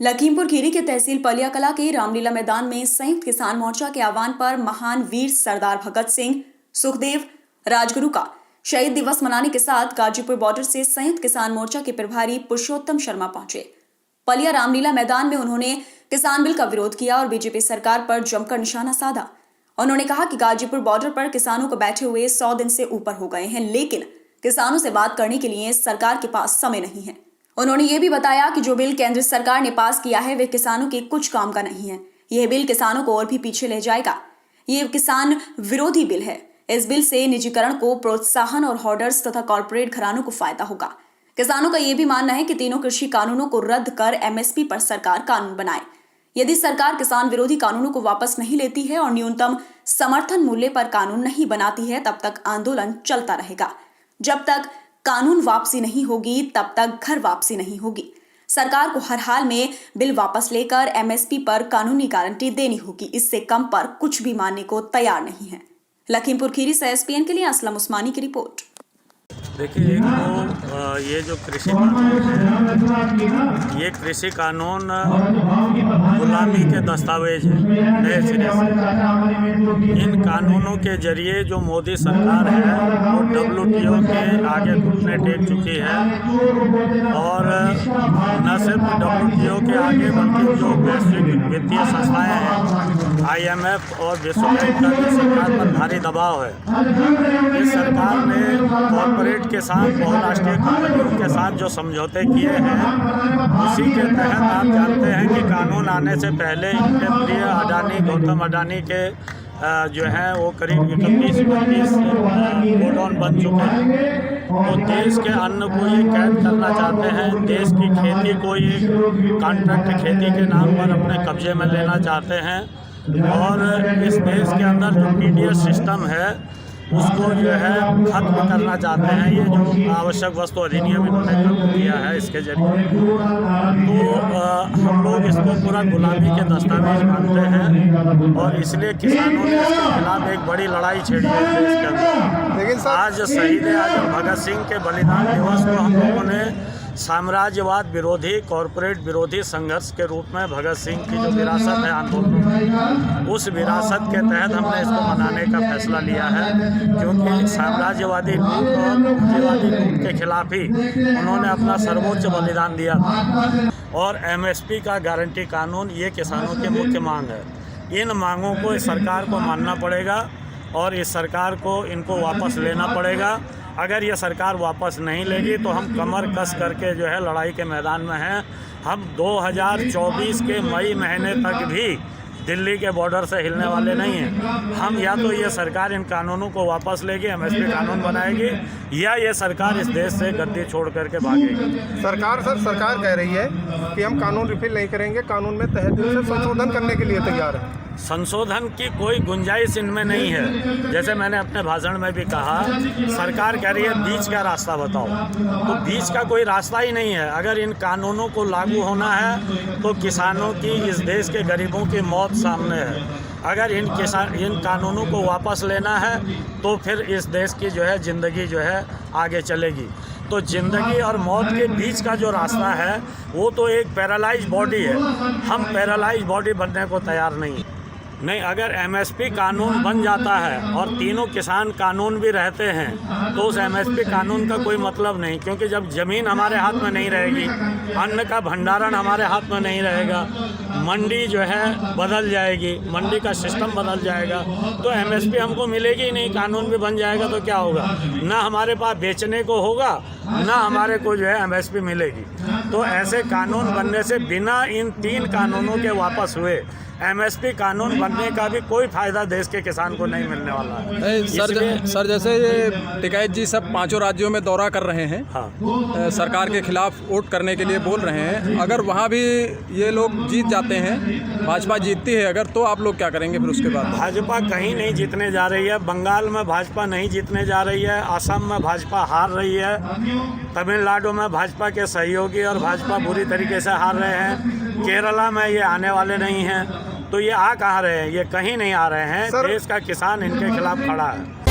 लखीमपुर खीरी के तहसील पलिया कला के रामलीला मैदान में संयुक्त किसान मोर्चा के आह्वान पर महान वीर सरदार भगत सिंह, सुखदेव, राजगुरु का शहीद दिवस मनाने के साथ गाजीपुर बॉर्डर से संयुक्त किसान मोर्चा के प्रभारी पुरुषोत्तम शर्मा पहुंचे। पलिया रामलीला मैदान में उन्होंने किसान बिल का विरोध किया और बीजेपी सरकार पर जमकर निशाना साधा। उन्होंने कहा कि गाजीपुर बॉर्डर पर किसानों को बैठे हुए 100 दिन से ऊपर हो गए हैं, लेकिन किसानों से बात करने के लिए सरकार के पास समय नहीं है। उन्होंने ये भी बताया कि जो बिल केंद्र सरकार ने पास किया है वे किसानों के कुछ काम का नहीं है। यह बिल किसानों को और भी पीछे ले जाएगा। ये किसान विरोधी बिल है। इस बिल से निजीकरण को प्रोत्साहन और होर्डर्स तथा कॉर्पोरेट घरानों को फायदा होगा। किसानों का यह भी मानना है कि तीनों कृषि कानूनों को रद्द कर एमएसपी पर सरकार कानून बनाए। यदि सरकार किसान विरोधी कानूनों को वापस नहीं लेती है और न्यूनतम समर्थन मूल्य पर कानून नहीं बनाती है, तब तक आंदोलन चलता रहेगा। जब तक कानून वापसी नहीं होगी तब तक घर वापसी नहीं होगी। सरकार को हर हाल में बिल वापस लेकर एमएसपी पर कानूनी गारंटी देनी होगी। इससे कम पर कुछ भी मानने को तैयार नहीं है। लखीमपुर खीरी से एसपीएन के लिए असलम उस्मानी की रिपोर्ट। देखिए, एक तो ये जो कृषि कानून है, ये कृषि कानून गुलामी के दस्तावेज है नए सिरे से। इन कानूनों के जरिए जो मोदी सरकार है वो WTO के आगे घुटने टेक चुकी है और न सिर्फ WTO के आगे बल्कि जो वैश्विक वित्तीय संस्थाएं हैं, IMF और विश्व बैंक का भी सरकार पर भारी दबाव है। इस सरकार ने कॉर्पोरेट के साथ बहुराष्ट्रीय कंपनियों के साथ जो समझौते किए हैं, उसी के तहत आप जानते हैं कि कानून आने से पहले इनके प्रिय अडानी, गौतम अडानी के जो है वो करीब 31-32 गोडाउन बन चुके हैं। तो देश के अन्न को ये कैद करना चाहते हैं, देश की खेती को ये कॉन्ट्रैक्ट खेती के नाम पर अपने कब्जे में लेना चाहते हैं और इस देश के अंदर जो TDS सिस्टम है उसको जो है खत्म करना चाहते हैं। ये जो आवश्यक वस्तु अधिनियम इन्होंने खत्म किया है, इसके जरिए तो हम लोग इसको पूरा गुलामी के दस्तावेज मानते हैं और इसलिए किसानों ने इसके खिलाफ एक बड़ी लड़ाई छेड़ी है देश के अंदर। लेकिन आज शहीद आजम भगत सिंह के बलिदान दिवस को हम लोगों ने साम्राज्यवाद विरोधी, कॉरपोरेट विरोधी संघर्ष के रूप में भगत सिंह की जो विरासत है आंदोलन, उस विरासत के तहत हमने इसको मनाने का फैसला लिया है, क्योंकि साम्राज्यवादी लूट और पूंजीवादी लूट के खिलाफ ही उन्होंने अपना सर्वोच्च बलिदान दिया था। और MSP का गारंटी कानून ये किसानों की मुख्य मांग है। इन मांगों को इस सरकार को मानना पड़ेगा और इस सरकार को इनको वापस लेना पड़ेगा। अगर ये सरकार वापस नहीं लेगी तो हम कमर कस करके जो है लड़ाई के मैदान में हैं। हम 2024 के मई महीने तक भी दिल्ली के बॉर्डर से हिलने वाले नहीं हैं। हम या तो ये सरकार इन कानूनों को वापस लेगी, MSP कानून बनाएगी, या ये सरकार इस देश से गद्दी छोड़ करके भागेगी। सरकार कह रही है कि हम कानून रिपील नहीं करेंगे, कानून में तहत दिल से संशोधन करने के लिए तैयार है। संशोधन की कोई गुंजाइश इनमें नहीं है। जैसे मैंने अपने भाषण में भी कहा, सरकार कह रही है बीच का रास्ता बताओ, तो बीच का कोई रास्ता ही नहीं है। अगर इन कानूनों को लागू होना है तो किसानों की, इस देश के गरीबों की मौत सामने है। अगर इन कानूनों को वापस लेना है तो फिर इस देश की जो है ज़िंदगी जो है आगे चलेगी। तो ज़िंदगी और मौत के बीच का जो रास्ता है वो तो एक पैरालाइज बॉडी है। हम पैरालाइज बॉडी बनने को तैयार नहीं। अगर MSP कानून बन जाता है और तीनों किसान कानून भी रहते हैं तो उस MSP कानून का कोई मतलब नहीं, क्योंकि जब ज़मीन हमारे हाथ में नहीं रहेगी, अन्न का भंडारण हमारे हाथ में नहीं रहेगा, मंडी जो है बदल जाएगी, मंडी का सिस्टम बदल जाएगा, तो MSP हमको मिलेगी ही नहीं। कानून भी बन जाएगा तो क्या होगा, ना हमारे पास बेचने को होगा, ना हमारे को जो है MSP मिलेगी। तो ऐसे कानून बनने से बिना इन 3 कानूनों के वापस हुए MSP कानून बनने का भी कोई फायदा देश के किसान को नहीं मिलने वाला है। सर जैसे टिकैत जी सब 5 राज्यों में दौरा कर रहे हैं, हाँ, सरकार के खिलाफ वोट करने के लिए बोल रहे हैं। अगर वहाँ भी ये लोग जीत जाते हैं, भाजपा जीतती है अगर, तो आप लोग क्या करेंगे फिर उसके बाद? भाजपा कहीं नहीं जीतने जा रही है। बंगाल में भाजपा नहीं जीतने जा रही है, असम में भाजपा हार रही है, तमिलनाडु में भाजपा के सहयोगी और भाजपा बुरी तरीके से हार रहे हैं, केरला में ये आने वाले नहीं हैं। तो ये आ कहाँ रहे हैं? ये कहीं नहीं आ रहे हैं। देश का किसान इनके खिलाफ खड़ा है।